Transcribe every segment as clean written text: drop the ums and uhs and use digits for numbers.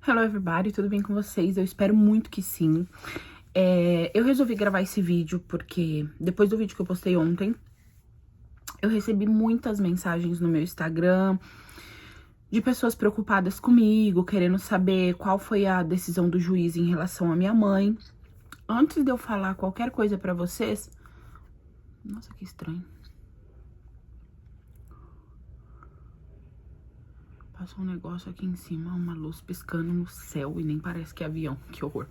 Hello everybody, tudo bem com vocês? Eu espero muito que sim. Eu resolvi gravar esse vídeo porque depois do vídeo que eu postei ontem, eu recebi muitas mensagens no meu Instagram de pessoas preocupadas comigo, querendo saber qual foi a decisão do juiz em relação à minha mãe. Antes de eu falar qualquer coisa pra vocês... Nossa, que estranho. Passou um negócio aqui em cima, uma luz piscando no céu e nem parece que é avião. Que horror.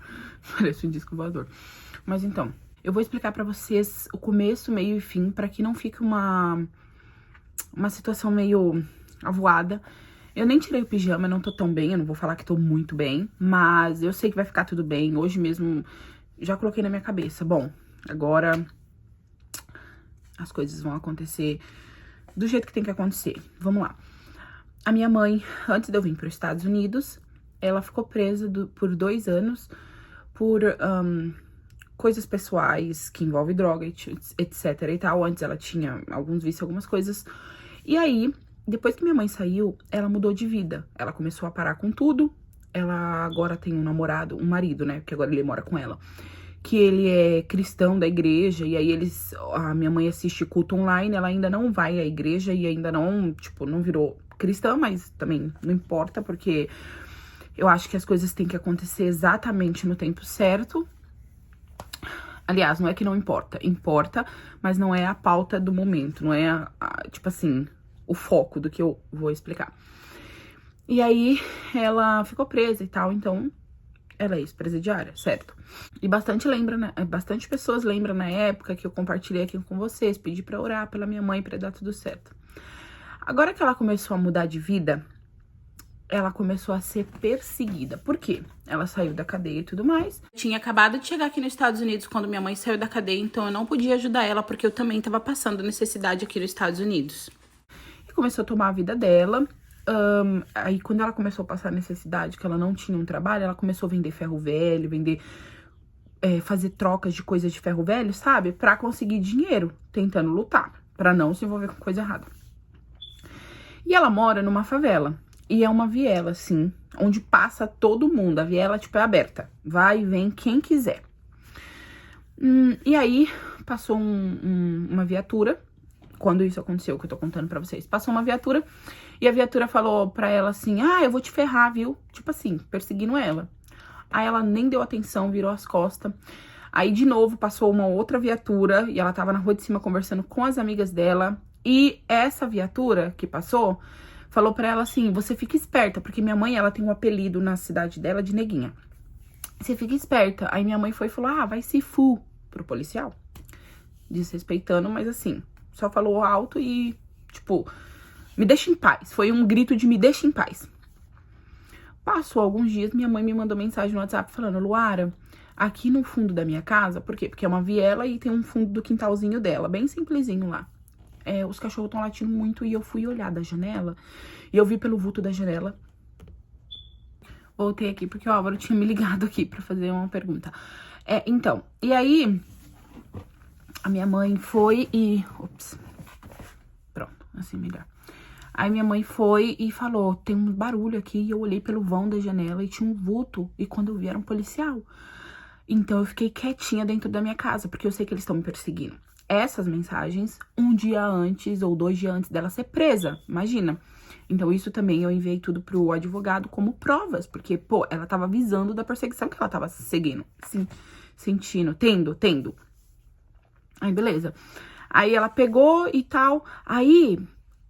Parece um disco voador. Mas então, eu vou explicar pra vocês o começo, meio e fim, pra que não fique uma situação meio avoada. Eu nem tirei o pijama, eu não tô tão bem, eu não vou falar que tô muito bem, mas eu sei que vai ficar tudo bem. Hoje mesmo já coloquei na minha cabeça. Bom, agora as coisas vão acontecer do jeito que tem que acontecer. Vamos lá. A minha mãe, antes de eu vir para os Estados Unidos, ela ficou presa por 2 anos por coisas pessoais que envolvem droga, etc e tal. Antes ela tinha alguns vícios, algumas coisas. E aí, depois que minha mãe saiu, ela mudou de vida. Ela começou a parar com tudo. Ela agora tem um namorado, um marido, né? Porque agora ele mora com ela. Que ele é cristão da igreja, e aí a minha mãe assiste culto online, ela ainda não vai à igreja e ainda não, tipo, não virou cristã, mas também não importa, porque eu acho que as coisas têm que acontecer exatamente no tempo certo. Aliás, não é que não importa, importa, mas não é a pauta do momento, não é, tipo assim, o foco do que eu vou explicar. E aí, ela ficou presa e tal, então... Ela é ex-presidiária, certo? E bastante pessoas lembram na época que eu compartilhei aqui com vocês, pedi pra orar pela minha mãe pra dar tudo certo. Agora que ela começou a mudar de vida, ela começou a ser perseguida. Por quê? Ela saiu da cadeia e tudo mais. Tinha acabado de chegar aqui nos Estados Unidos quando minha mãe saiu da cadeia, então eu não podia ajudar ela porque eu também tava passando necessidade aqui nos Estados Unidos. E começou a tomar a vida dela. Aí quando ela começou a passar necessidade, que ela não tinha um trabalho, ela começou a vender ferro velho, fazer trocas de coisas de ferro velho, sabe? Pra conseguir dinheiro, tentando lutar, pra não se envolver com coisa errada. E ela mora numa favela, e é uma viela, assim, onde passa todo mundo. A viela, tipo, é aberta, vai e vem quem quiser. E aí, passou uma viatura. Quando isso aconteceu, que eu tô contando pra vocês. Passou uma viatura e a viatura falou pra ela assim, eu vou te ferrar, viu? Tipo assim, perseguindo ela. Aí ela nem deu atenção, virou as costas. Aí de novo passou uma outra viatura e ela tava na rua de cima conversando com as amigas dela. E essa viatura que passou falou pra ela assim, você fica esperta, porque minha mãe, ela tem um apelido na cidade dela de Neguinha. Você fica esperta. Aí minha mãe foi e falou, vai se fu pro policial. Desrespeitando, mas assim... Só falou alto e, tipo, me deixa em paz. Foi um grito de me deixa em paz. Passou alguns dias, minha mãe me mandou mensagem no WhatsApp falando, Luara, aqui no fundo da minha casa, por quê? Porque é uma viela e tem um fundo do quintalzinho dela, bem simplesinho lá. Os cachorros estão latindo muito e eu fui olhar da janela e eu vi pelo vulto da janela. Voltei aqui porque o Álvaro tinha me ligado aqui pra fazer uma pergunta. Então, e aí... A minha mãe foi e... Ops. Pronto, assim melhor. Aí minha mãe foi e falou, tem um barulho aqui. E eu olhei pelo vão da janela e tinha um vulto. E quando eu vi era um policial. Então eu fiquei quietinha dentro da minha casa, porque eu sei que eles estão me perseguindo. Essas mensagens, 1 dia antes ou 2 dias antes dela ser presa, imagina. Então isso também eu enviei tudo pro advogado como provas. Porque, pô, ela tava avisando da perseguição que ela tava seguindo. Sim, sentindo, tendo. Aí, beleza. Aí, ela pegou e tal. Aí,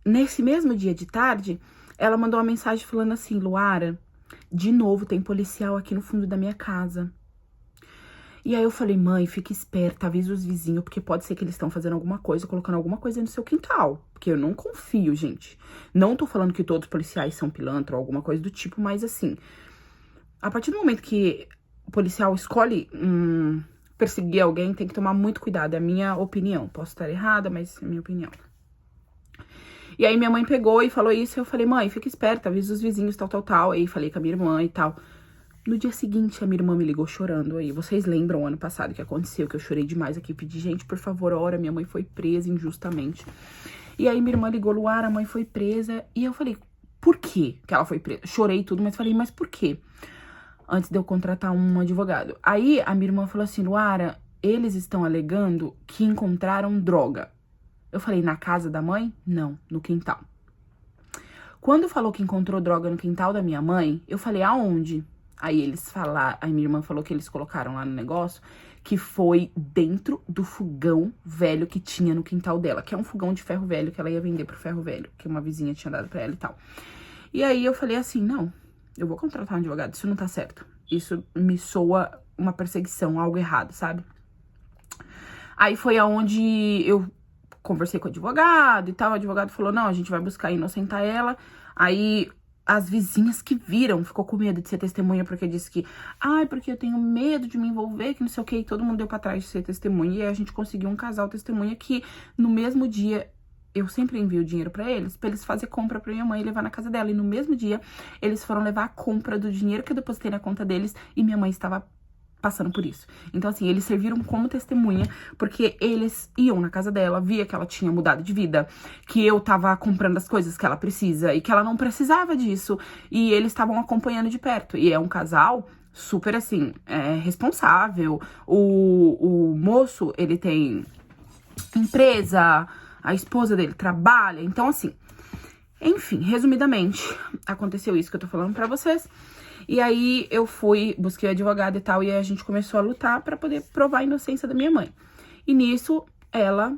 nesse mesmo dia de tarde, ela mandou uma mensagem falando assim, Luara, de novo tem policial aqui no fundo da minha casa. E aí, eu falei, mãe, fica esperta, avisa os vizinhos, porque pode ser que eles estão fazendo alguma coisa, colocando alguma coisa no seu quintal. Porque eu não confio, gente. Não tô falando que todos os policiais são pilantra ou alguma coisa do tipo, mas assim, a partir do momento que o policial escolhe... perseguir alguém, tem que tomar muito cuidado, é a minha opinião. Posso estar errada, mas é a minha opinião. E aí minha mãe pegou e falou isso, eu falei, mãe, fica esperta, avisa os vizinhos, tal. Aí falei com a minha irmã e tal. No dia seguinte, a minha irmã me ligou chorando aí. Vocês lembram o ano passado que aconteceu, que eu chorei demais aqui, pedi, gente, por favor, ora, minha mãe foi presa injustamente. E aí minha irmã ligou, Luara, a mãe foi presa. E eu falei, por quê que ela foi presa? Chorei tudo, mas falei, mas por quê? Antes de eu contratar um advogado. Aí a minha irmã falou assim, Luara, eles estão alegando que encontraram droga. Eu falei, na casa da mãe? Não, no quintal. Quando falou que encontrou droga no quintal da minha mãe, eu falei, aonde? Aí eles falaram, a minha irmã falou que eles colocaram lá no negócio, que foi dentro do fogão velho que tinha no quintal dela, que é um fogão de ferro velho que ela ia vender pro ferro velho, que uma vizinha tinha dado pra ela e tal. E aí eu falei assim, não, eu vou contratar um advogado, isso não tá certo. Isso me soa uma perseguição, algo errado, sabe? Aí foi aonde eu conversei com o advogado e tal, o advogado falou, não, a gente vai buscar inocentar ela. Aí as vizinhas que viram, ficou com medo de ser testemunha, porque disse que, ai, porque eu tenho medo de me envolver, que não sei o que, e todo mundo deu pra trás de ser testemunha. E aí a gente conseguiu um casal testemunha que no mesmo dia, eu sempre envio dinheiro pra eles fazer compra pra minha mãe e levar na casa dela. E no mesmo dia, eles foram levar a compra do dinheiro que eu depositei na conta deles e minha mãe estava passando por isso. Então, assim, eles serviram como testemunha, porque eles iam na casa dela, via que ela tinha mudado de vida, que eu tava comprando as coisas que ela precisa e que ela não precisava disso, e eles estavam acompanhando de perto. E é um casal super, assim, responsável. O moço, ele tem empresa, a esposa dele trabalha, então, assim, enfim, resumidamente, aconteceu isso que eu tô falando pra vocês. E aí eu fui, busquei advogado e tal, e aí a gente começou a lutar pra poder provar a inocência da minha mãe. E nisso, ela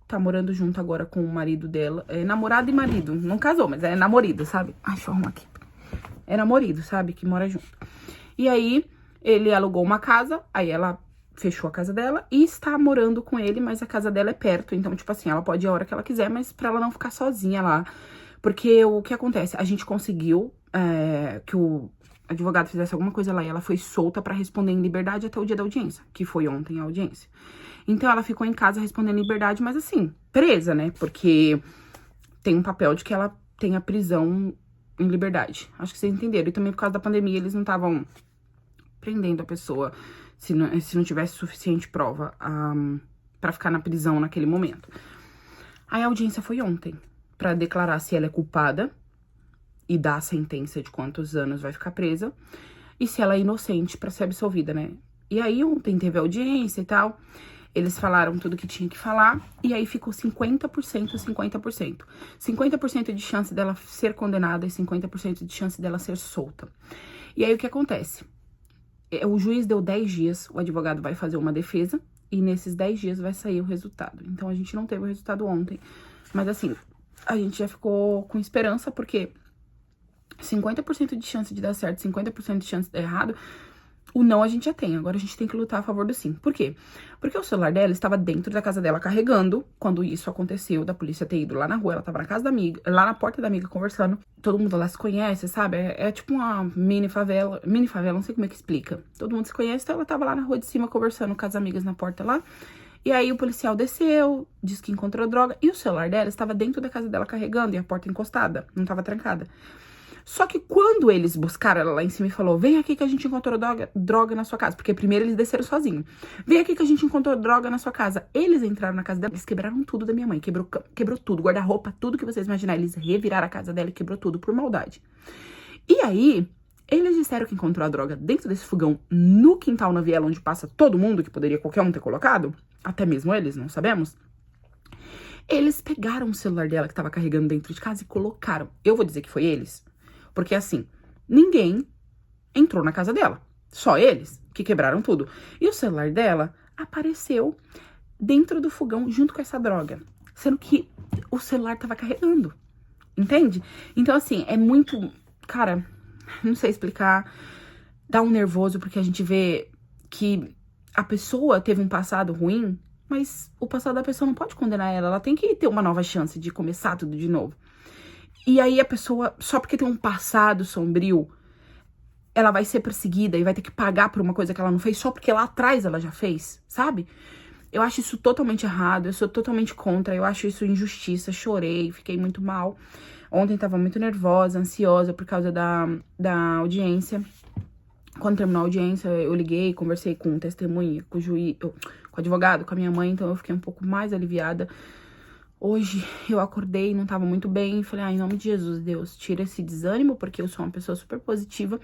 tá morando junto agora com o marido dela, é namorado e marido, não casou, mas é namorido, sabe? Ai, deixa eu arrumar aqui. É namorido, sabe? Que mora junto. E aí, ele alugou uma casa, aí ela fechou a casa dela e está morando com ele, mas a casa dela é perto, então, tipo assim, ela pode ir a hora que ela quiser, mas pra ela não ficar sozinha lá. Porque o que acontece? A gente conseguiu que o advogado fizesse alguma coisa lá e ela foi solta pra responder em liberdade até o dia da audiência, que foi ontem a audiência. Então ela ficou em casa respondendo em liberdade, mas assim, presa, né? Porque tem um papel de que ela tem a prisão em liberdade. Acho que vocês entenderam. E também por causa da pandemia eles não estavam prendendo a pessoa se não tivesse suficiente prova pra ficar na prisão naquele momento. Aí a audiência foi ontem pra declarar se ela é culpada e dar a sentença de quantos anos vai ficar presa, e se ela é inocente pra ser absolvida, né? E aí ontem teve audiência e tal, eles falaram tudo que tinha que falar, e aí ficou 50%, 50%. 50% de chance dela ser condenada e 50% de chance dela ser solta. E aí o que acontece? O juiz deu 10 dias, o advogado vai fazer uma defesa, e nesses 10 dias vai sair o resultado. Então a gente não teve o resultado ontem, mas assim, a gente já ficou com esperança, porque 50% de chance de dar certo, 50% de chance de dar errado, o não a gente já tem. Agora a gente tem que lutar a favor do sim. Por quê? Porque o celular dela estava dentro da casa dela carregando quando isso aconteceu, da polícia ter ido lá na rua. Ela tava na casa da amiga, lá na porta da amiga conversando. Todo mundo lá se conhece, sabe? É tipo uma mini favela, não sei como é que explica. Todo mundo se conhece, então ela tava lá na rua de cima conversando com as amigas na porta lá. E aí o policial desceu, disse que encontrou droga, e o celular dela estava dentro da casa dela carregando e a porta encostada, não estava trancada. Só que quando eles buscaram ela lá em cima e falou, vem aqui que a gente encontrou droga na sua casa. Porque primeiro eles desceram sozinhos. Vem aqui que a gente encontrou droga na sua casa. Eles entraram na casa dela, eles quebraram tudo da minha mãe. Quebrou tudo, guarda-roupa, tudo que vocês imaginarem. Eles reviraram a casa dela e quebrou tudo por maldade. E aí, eles disseram que encontrou a droga dentro desse fogão no quintal na viela onde passa todo mundo, que poderia qualquer um ter colocado. Até mesmo eles, não sabemos. Eles pegaram o celular dela que tava carregando dentro de casa e colocaram. Eu vou dizer que foi eles. Porque assim, ninguém entrou na casa dela. Só eles que quebraram tudo. E o celular dela apareceu dentro do fogão junto com essa droga. Sendo que o celular tava carregando. Entende? Então assim, é muito... Cara, não sei explicar. Dá um nervoso porque a gente vê que a pessoa teve um passado ruim, mas o passado da pessoa não pode condenar ela. Ela tem que ter uma nova chance de começar tudo de novo. E aí a pessoa, só porque tem um passado sombrio, ela vai ser perseguida e vai ter que pagar por uma coisa que ela não fez só porque lá atrás ela já fez, sabe? Eu acho isso totalmente errado, eu sou totalmente contra, eu acho isso injustiça, chorei, fiquei muito mal. Ontem tava muito nervosa, ansiosa por causa da audiência. Quando terminou a audiência, eu liguei, conversei com o testemunha, com o juiz, com o advogado, com a minha mãe, então eu fiquei um pouco mais aliviada. Hoje eu acordei e não tava muito bem, e falei, em nome de Jesus, Deus, tira esse desânimo, porque eu sou uma pessoa super positiva,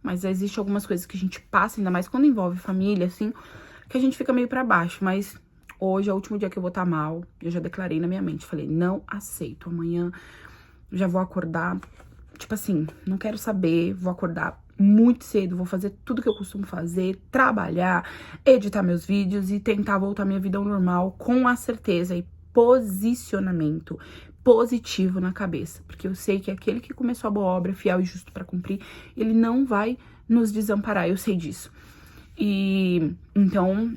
mas existe algumas coisas que a gente passa, ainda mais quando envolve família, assim, que a gente fica meio pra baixo, mas hoje é o último dia que eu vou estar mal, eu já declarei na minha mente, falei, não aceito, amanhã já vou acordar, tipo assim, não quero saber, vou acordar muito cedo, vou fazer tudo que eu costumo fazer, trabalhar, editar meus vídeos e tentar voltar minha vida ao normal com a certeza e posicionamento positivo na cabeça, porque eu sei que aquele que começou a boa obra, fiel e justo pra cumprir, ele não vai nos desamparar, eu sei disso. E então,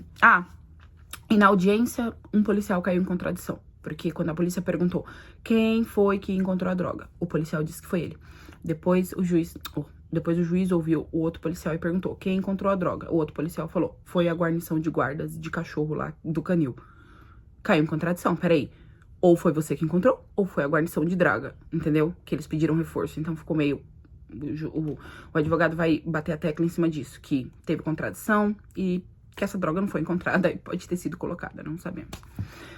e na audiência, um policial caiu em contradição, porque quando a polícia perguntou quem foi que encontrou a droga, o policial disse que foi ele. Depois o juiz ouviu o outro policial e perguntou quem encontrou a droga. O outro policial falou, foi a guarnição de guardas de cachorro lá do canil. Caiu em contradição, peraí. Ou foi você que encontrou, ou foi a guarnição de draga, entendeu? Que eles pediram reforço, então ficou meio... O advogado vai bater a tecla em cima disso, que teve contradição e que essa droga não foi encontrada e pode ter sido colocada, não sabemos.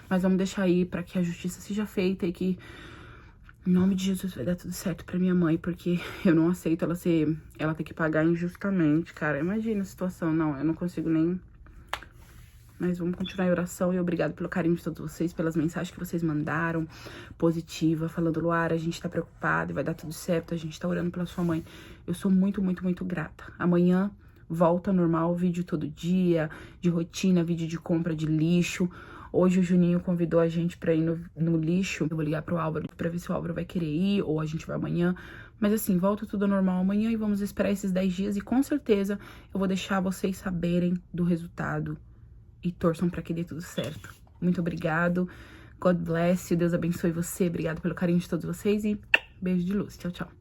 Mas vamos deixar aí pra que a justiça seja feita e que, em nome de Jesus, vai dar tudo certo pra minha mãe, porque eu não aceito ela ter que pagar injustamente, cara. Imagina a situação, não, eu não consigo nem... Mas vamos continuar em oração e obrigado pelo carinho de todos vocês, pelas mensagens que vocês mandaram, positiva, falando, Luara, a gente tá preocupada e vai dar tudo certo, a gente tá orando pela sua mãe. Eu sou muito, muito, muito grata. Amanhã volta ao normal, vídeo todo dia, de rotina, vídeo de compra de lixo. Hoje o Juninho convidou a gente pra ir no lixo. Eu vou ligar pro Álvaro pra ver se o Álvaro vai querer ir ou a gente vai amanhã. Mas assim, volta tudo ao normal amanhã e vamos esperar esses 10 dias e com certeza eu vou deixar vocês saberem do resultado. E torçam pra que dê tudo certo. Muito obrigado. God bless you. Deus abençoe você. Obrigado pelo carinho de todos vocês. E beijo de luz. Tchau, tchau.